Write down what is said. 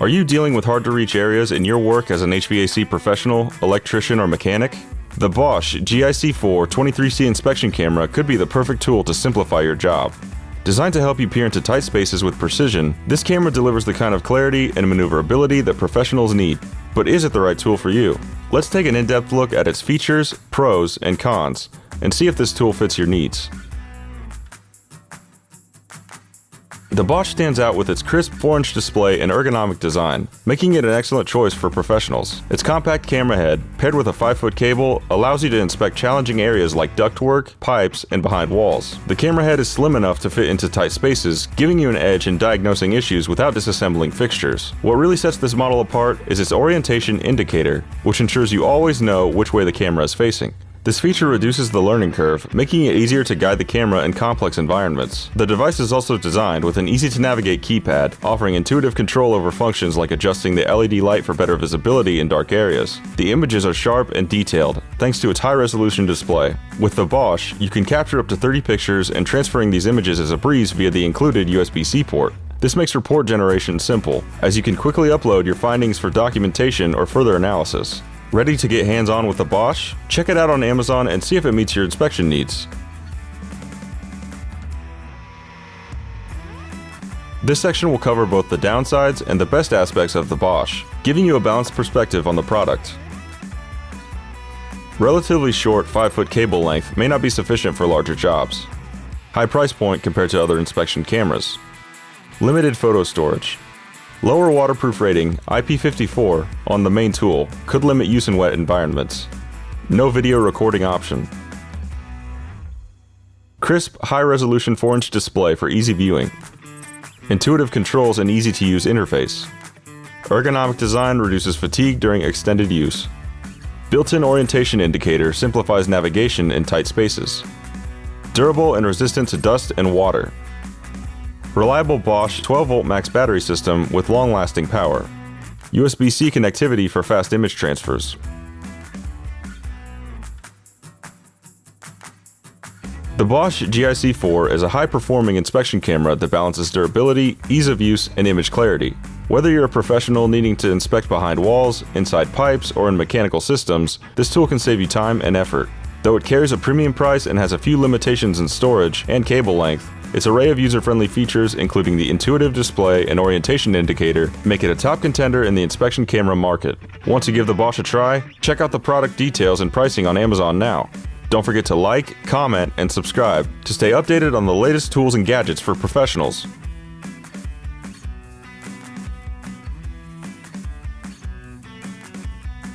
Are you dealing with hard-to-reach areas in your work as an HVAC professional, electrician, or mechanic? The Bosch GIC4-23C inspection camera could be the perfect tool to simplify your job. Designed to help you peer into tight spaces with precision, this camera delivers the kind of clarity and maneuverability that professionals need. But is it the right tool for you? Let's take an in-depth look at its features, pros, and cons, and see if this tool fits your needs. The Bosch stands out with its crisp 4-inch display and ergonomic design, making it an excellent choice for professionals. Its compact camera head, paired with a 5-foot cable, allows you to inspect challenging areas like ductwork, pipes, and behind walls. The camera head is slim enough to fit into tight spaces, giving you an edge in diagnosing issues without disassembling fixtures. What really sets this model apart is its orientation indicator, which ensures you always know which way the camera is facing. This feature reduces the learning curve, making it easier to guide the camera in complex environments. The device is also designed with an easy-to-navigate keypad, offering intuitive control over functions like adjusting the LED light for better visibility in dark areas. The images are sharp and detailed, thanks to its high-resolution display. With the Bosch, you can capture up to 30 pictures, and transferring these images is a breeze via the included USB-C port. This makes report generation simple, as you can quickly upload your findings for documentation or further analysis. Ready to get hands-on with the Bosch? Check it out on Amazon and see if it meets your inspection needs. This section will cover both the downsides and the best aspects of the Bosch, giving you a balanced perspective on the product. Relatively short 5-foot cable length may not be sufficient for larger jobs. High price point compared to other inspection cameras. Limited photo storage. Lower waterproof rating, IP54, on the main tool could limit use in wet environments. No video recording option. Crisp, high-resolution 4-inch display for easy viewing. Intuitive controls and easy-to-use interface. Ergonomic design reduces fatigue during extended use. Built-in orientation indicator simplifies navigation in tight spaces. Durable and resistant to dust and water. Reliable Bosch 12-volt max battery system with long-lasting power. USB-C connectivity for fast image transfers. The Bosch GIC4 is a high-performing inspection camera that balances durability, ease of use, and image clarity. Whether you're a professional needing to inspect behind walls, inside pipes, or in mechanical systems, this tool can save you time and effort. Though it carries a premium price and has a few limitations in storage and cable length, its array of user-friendly features, including the intuitive display and orientation indicator, make it a top contender in the inspection camera market. Want to give the Bosch a try? Check out the product details and pricing on Amazon now. Don't forget to like, comment, and subscribe to stay updated on the latest tools and gadgets for professionals.